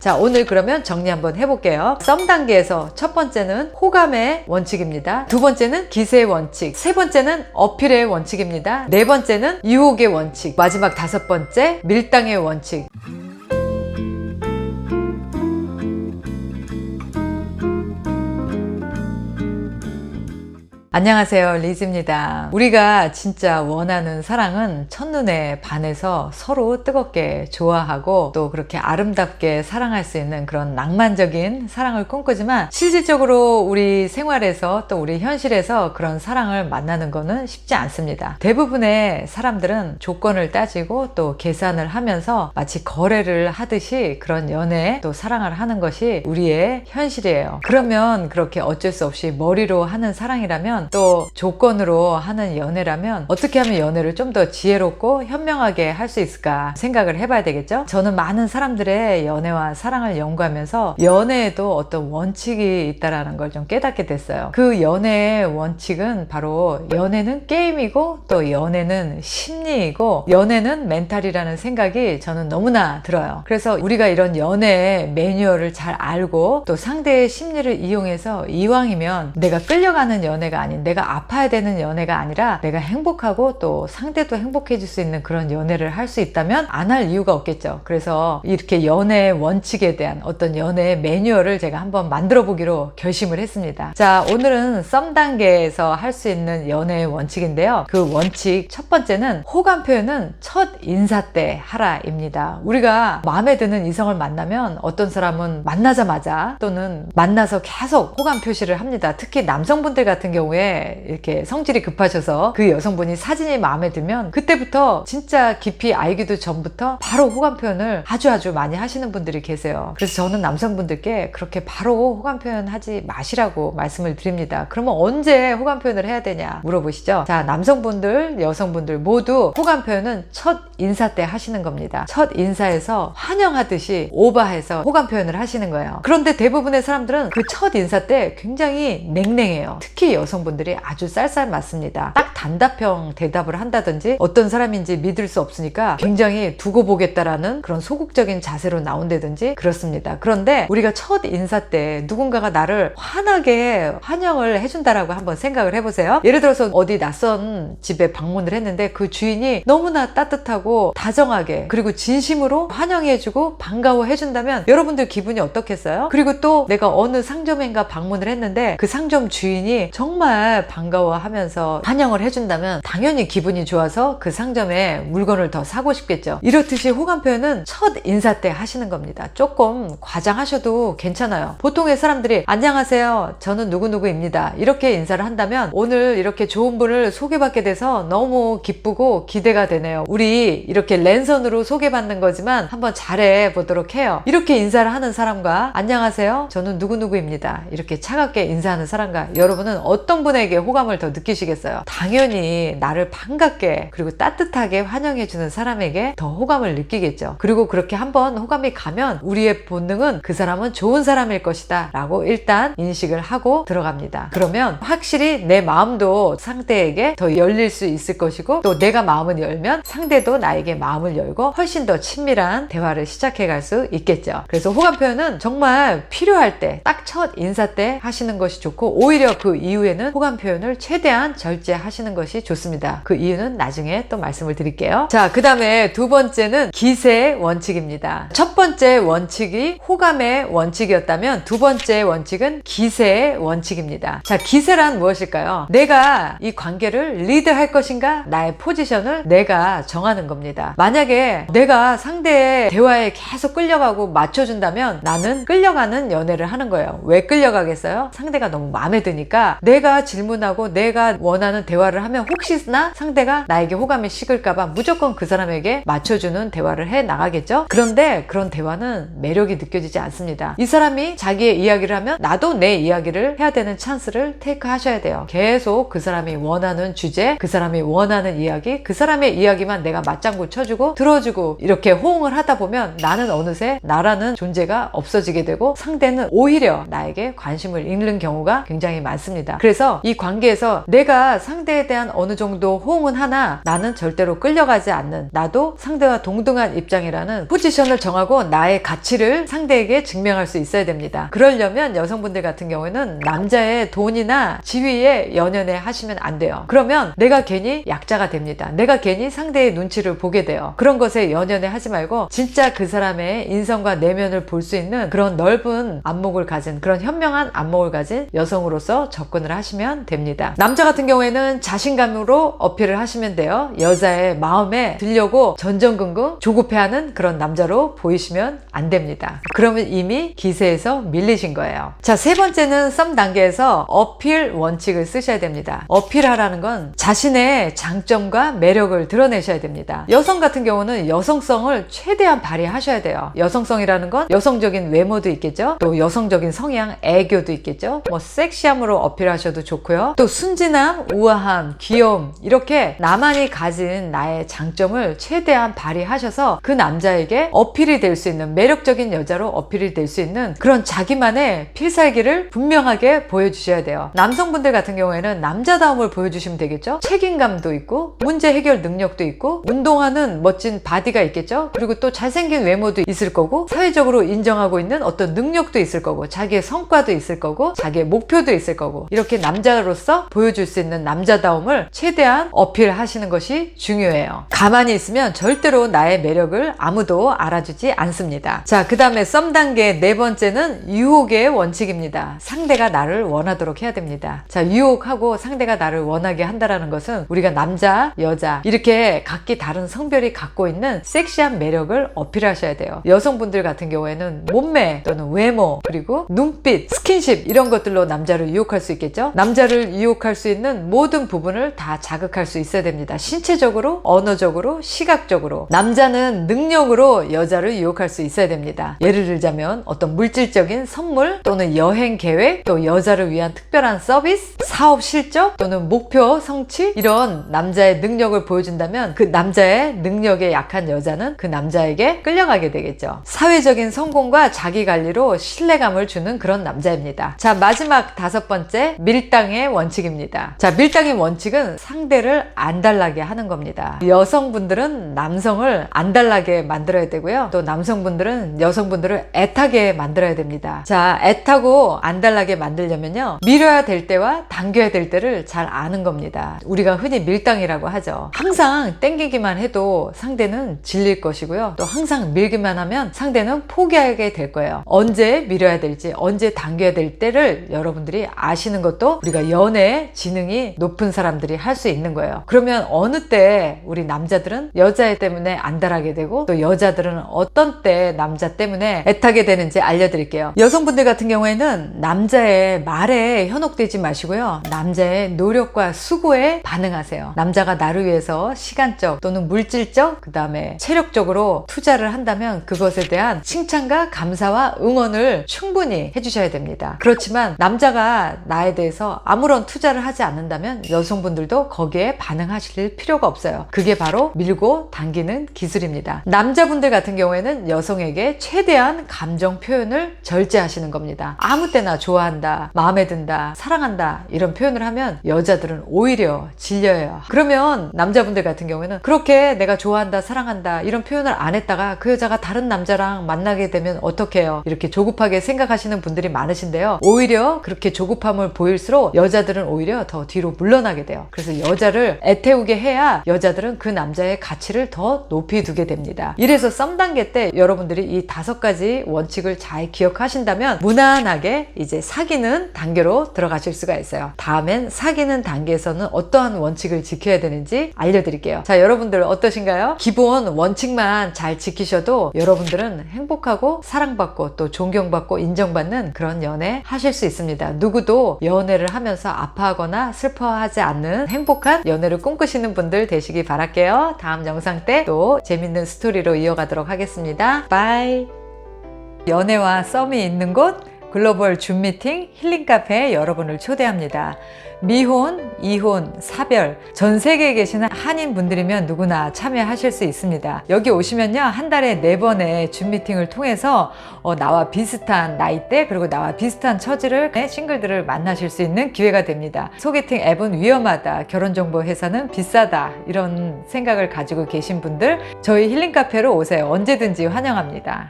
자, 오늘 그러면 정리 한번 해볼게요. 썸 단계에서 첫 번째는 호감의 원칙입니다. 두 번째는 기세의 원칙, 세 번째는 어필의 원칙입니다. 네 번째는 유혹의 원칙, 마지막 다섯 번째 밀당의 원칙. 안녕하세요, 리즈입니다. 우리가 진짜 원하는 사랑은 첫눈에 반해서 서로 뜨겁게 좋아하고 또 그렇게 아름답게 사랑할 수 있는 그런 낭만적인 사랑을 꿈꾸지만 실질적으로 우리 생활에서 또 우리 현실에서 그런 사랑을 만나는 거는 쉽지 않습니다. 대부분의 사람들은 조건을 따지고 또 계산을 하면서 마치 거래를 하듯이 그런 연애 또 사랑을 하는 것이 우리의 현실이에요. 그러면 그렇게 어쩔 수 없이 머리로 하는 사랑이라면 또 조건으로 하는 연애라면 어떻게 하면 연애를 좀 더 지혜롭고 현명하게 할 수 있을까 생각을 해봐야 되겠죠. 저는 많은 사람들의 연애와 사랑을 연구하면서 연애에도 어떤 원칙이 있다는 걸 좀 깨닫게 됐어요. 그 연애의 원칙은 바로 연애는 게임이고 또 연애는 심리이고 연애는 멘탈이라는 생각이 저는 너무나 들어요. 그래서 우리가 이런 연애 매뉴얼을 잘 알고 또 상대의 심리를 이용해서 이왕이면 내가 끌려가는 연애가 아닌 내가 아파야 되는 연애가 아니라 내가 행복하고 또 상대도 행복해질 수 있는 그런 연애를 할 수 있다면 안 할 이유가 없겠죠. 그래서 이렇게 연애의 원칙에 대한 어떤 연애의 매뉴얼을 제가 한번 만들어 보기로 결심을 했습니다. 자, 오늘은 썸 단계에서 할 수 있는 연애의 원칙인데요. 그 원칙 첫 번째는 호감 표현은 첫 인사 때 하라입니다. 우리가 마음에 드는 이성을 만나면 어떤 사람은 만나자마자 또는 만나서 계속 호감 표시를 합니다. 특히 남성분들 같은 경우에 이렇게 성질이 급하셔서 그 여성분이 사진이 마음에 들면 그때부터 진짜 깊이 알기도 전부터 바로 호감 표현을 아주 많이 하시는 분들이 계세요. 그래서 저는 남성분들께 그렇게 바로 호감 표현하지 마시라고 말씀을 드립니다. 그러면 언제 호감 표현을 해야 되냐 물어보시죠. 자, 남성분들, 여성분들 모두 호감 표현은 첫 인사 때 하시는 겁니다. 첫 인사에서 환영하듯이 오버해서 호감 표현을 하시는 거예요. 그런데 대부분의 사람들은 그 첫 인사 때 굉장히 냉랭해요. 특히 여성분들이 아주 쌀쌀 맞습니다. 딱 단답형 대답을 한다든지 어떤 사람인지 믿을 수 없으니까 굉장히 두고 보겠다라는 그런 소극적인 자세로 나온다든지 그렇습니다. 그런데 우리가 첫 인사 때 누군가가 나를 환하게 환영을 해준다라고 한번 생각을 해보세요. 예를 들어서 어디 낯선 집에 방문을 했는데 그 주인이 너무나 따뜻하고 다정하게 그리고 진심으로 환영해주고 반가워해준다면 여러분들 기분이 어떻겠어요? 그리고 또 내가 어느 상점인가 방문을 했는데 그 상점 주인이 정말 반가워하면서 환영을 해준다면 당연히 기분이 좋아서 그 상점에 물건을 더 사고 싶겠죠. 이렇듯이 호감 표현은 첫 인사 때 하시는 겁니다. 조금 과장하셔도 괜찮아요. 보통의 사람들이 안녕하세요, 저는 누구누구입니다 이렇게 인사를 한다면 오늘 이렇게 좋은 분을 소개받게 돼서 너무 기쁘고 기대가 되네요. 우리 이렇게 랜선으로 소개받는 거지만 한번 잘해 보도록 해요. 이렇게 인사를 하는 사람과 안녕하세요, 저는 누구누구입니다 이렇게 차갑게 인사하는 사람과 여러분은 어떤 분에게 호감을 더 느끼시겠어요? 당연히 나를 반갑게 그리고 따뜻하게 환영해주는 사람에게 더 호감을 느끼겠죠. 그리고 그렇게 한번 호감이 가면 우리의 본능은 그 사람은 좋은 사람일 것이다 라고 일단 인식을 하고 들어갑니다. 그러면 확실히 내 마음도 상대에게 더 열릴 수 있을 것이고 또 내가 마음을 열면 상대도 나에게 마음을 열고 훨씬 더 친밀한 대화를 시작해 갈 수 있겠죠. 그래서 호감 표현은 정말 필요할 때 딱 첫 인사 때 하시는 것이 좋고 오히려 그 이후에는 호감 표현을 최대한 절제하시는 것이 좋습니다. 그 이유는 나중에 또 말씀을 드릴게요. 자, 그 다음에 두 번째는 기세의 원칙입니다. 첫 번째 원칙이 호감의 원칙이었다면 두 번째 원칙은 기세의 원칙입니다. 자, 기세란 무엇일까요? 내가 이 관계를 리드할 것인가 나의 포지션을 내가 정하는 겁니다. 만약에 내가 상대의 대화에 계속 끌려가고 맞춰준다면 나는 끌려가는 연애를 하는 거예요. 왜 끌려가겠어요? 상대가 너무 마음에 드니까 내가 질문하고 내가 원하는 대화를 하면 혹시나 상대가 나에게 호감이 식을까봐 무조건 그 사람에게 맞춰주는 대화를 해 나가겠죠? 그런데 그런 대화는 매력이 느껴지지 않습니다. 이 사람이 자기의 이야기를 하면 나도 내 이야기를 해야 되는 찬스를 테이크 하셔야 돼요. 계속 그 사람이 원하는 주제, 그 사람이 원하는 이야기, 그 사람의 이야기만 내가 맞장구 쳐주고 들어주고 이렇게 호응을 하다 보면 나는 어느새 나라는 존재가 없어지게 되고 상대는 오히려 나에게 관심을 잃는 경우가 굉장히 많습니다. 그래서 그래서 이 관계에서 내가 상대에 대한 어느 정도 호응은 하나 나는 절대로 끌려가지 않는, 나도 상대와 동등한 입장이라는 포지션을 정하고 나의 가치를 상대에게 증명할 수 있어야 됩니다. 그러려면 여성분들 같은 경우에는 남자의 돈이나 지위에 연연해 하시면 안 돼요. 그러면 내가 괜히 약자가 됩니다. 내가 괜히 상대의 눈치를 보게 돼요. 그런 것에 연연해 하지 말고 진짜 그 사람의 인성과 내면을 볼 수 있는 그런 넓은 안목을 가진, 그런 현명한 안목을 가진 여성으로서 접근을 하시면 됩니다. 남자 같은 경우에는 자신감으로 어필을 하시면 돼요. 여자의 마음에 들려고 전전긍긍 조급해하는 그런 남자로 보이시면 안 됩니다. 그러면 이미 기세에서 밀리신 거예요. 자, 세 번째는 썸 단계에서 어필 원칙을 쓰셔야 됩니다. 어필하라는 건 자신의 장점과 매력을 드러내셔야 됩니다. 여성 같은 경우는 여성성을 최대한 발휘하셔야 돼요. 여성성이라는 건 여성적인 외모도 있겠죠. 또 여성적인 성향, 애교도 있겠죠. 뭐 섹시함으로 어필하셔도 좋고요. 또 순진함, 우아함, 귀여움, 이렇게 나만이 가진 나의 장점을 최대한 발휘하셔서 그 남자에게 어필이 될 수 있는, 매력적인 여자로 어필이 될 수 있는 그런 자기만의 필살기를 분명하게 보여주셔야 돼요. 남성분들 같은 경우에는 남자다움을 보여주시면 되겠죠. 책임감도 있고 문제 해결 능력도 있고 운동하는 멋진 바디가 있겠죠. 그리고 또 잘생긴 외모도 있을 거고 사회적으로 인정하고 있는 어떤 능력도 있을 거고 자기의 성과도 있을 거고 자기의 목표도 있을 거고, 이렇게 남자로서 보여줄 수 있는 남자다움을 최대한 어필하시는 것이 중요해요. 가만히 있으면 절대로 나의 매력을 아무도 알아주지 않습니다. 자, 그 다음에 썸 단계 네 번째는 유혹의 원칙입니다. 상대가 나를 원하도록 해야 됩니다. 자, 유혹하고 상대가 나를 원하게 한다는 것은 우리가 남자, 여자 이렇게 각기 다른 성별이 갖고 있는 섹시한 매력을 어필하셔야 돼요. 여성분들 같은 경우에는 몸매 또는 외모, 그리고 눈빛, 스킨십 이런 것들로 남자를 유혹할 수 있겠죠. 남자를 유혹할 수 있는 모든 부분을 다 자극할 수 있어야 됩니다. 신체적으로, 언어적으로, 시각적으로. 남자는 능력으로 여자를 유혹할 수 있어야 됩니다. 예를 들자면 어떤 물질적인 선물 또는 여행 계획, 또 여자를 위한 특별한 서비스, 사업 실적 또는 목표 성취, 이런 남자의 능력을 보여준다면 그 남자의 능력에 약한 여자는 그 남자에게 끌려가게 되겠죠. 사회적인 성공과 자기관리로 신뢰감을 주는 그런 남자입니다. 자, 마지막 다섯 번째, 밀당의 원칙입니다. 자, 밀당의 원칙은 상대를 안달나게 하는 겁니다. 여성분들은 남성을 안달나게 만들어야 되고요. 또 남성분들은 여성분들을 애타게 만들어야 됩니다. 자, 애타고 안달나게 만들려면요, 밀어야 될 때와 당겨야 될 때를 잘 아는 겁니다. 우리가 흔히 밀당이라고 하죠. 항상 땡기기만 해도 상대는 질릴 것이고요. 또 항상 밀기만 하면 상대는 포기하게 될 거예요. 언제 밀어야 될지, 언제 당겨야 될 때를 여러분들이 아시는 것도 우리가 연애 지능이 높은 사람들이 할 수 있는 거예요. 그러면 어느 때 우리 남자들은 여자 때문에 안달하게 되고 또 여자들은 어떤 때 남자 때문에 애타게 되는지 알려드릴게요. 여성분들 같은 경우에는 남자의 말에 현혹되지 마시고요, 남자의 노력과 수고에 반응하세요. 남자가 나를 위해서 시간적 또는 물질적, 그 다음에 체력적으로 투자를 한다면 그것에 대한 칭찬과 감사와 응원을 충분히 해주셔야 됩니다. 그렇지만 남자가 나에 대해서 아무런 투자를 하지 않는다면 여성분들도 거기에 반응하실 필요가 없어요. 그게 바로 밀고 당기는 기술입니다. 남자분들 같은 경우에는 여성에게 최대한 감정 표현을 절제하시는 겁니다. 아무 때나 좋아한다, 마음에 든다, 사랑한다 이런 표현을 하면 여자들은 오히려 질려요. 그러면 남자분들 같은 경우에는 그렇게 내가 좋아한다, 사랑한다 이런 표현을 안 했다가 그 여자가 다른 남자랑 만나게 되면 어떡해요? 이렇게 조급하게 생각하시는 분들이 많으신데요, 오히려 그렇게 조급함을 보일수록 여자들은 오히려 더 뒤로 물러나게 돼요. 그래서 여자를 애태우게 해야 여자들은 그 남자의 가치를 더 높이 두게 됩니다. 이래서 썸 단계 때 여러분들이 이 5가지 원칙을 잘 기억하신다면 무난하게 이제 사귀는 단계로 들어가실 수가 있어요. 다음엔 사귀는 단계에서는 어떠한 원칙을 지켜야 되는지 알려드릴게요. 자, 여러분들 어떠신가요? 기본 원칙만 잘 지키셔도 여러분들은 행복하고 사랑받고 또 존경받고 인정받는 그런 연애 하실 수 있습니다. 누구도 연애를 하면서 아파하거나 슬퍼하지 않는 행복한 연애를 꿈꾸시는 분들 되시기 바랄게요. 다음 영상 때 또 재밌는 스토리로 이어가도록 하겠습니다. 바이. 연애와 썸이 있는 곳 글로벌 줌 미팅 힐링 카페에 여러분을 초대합니다. 미혼, 이혼, 사별, 전 세계에 계시는 한인 분들이면 누구나 참여하실 수 있습니다. 여기 오시면요, 한 달에 4번의 줌 미팅을 통해서 나와 비슷한 나이대 그리고 나와 비슷한 처지를 싱글들을 만나실 수 있는 기회가 됩니다. 소개팅 앱은 위험하다, 결혼정보 회사는 비싸다, 이런 생각을 가지고 계신 분들 저희 힐링 카페로 오세요. 언제든지 환영합니다.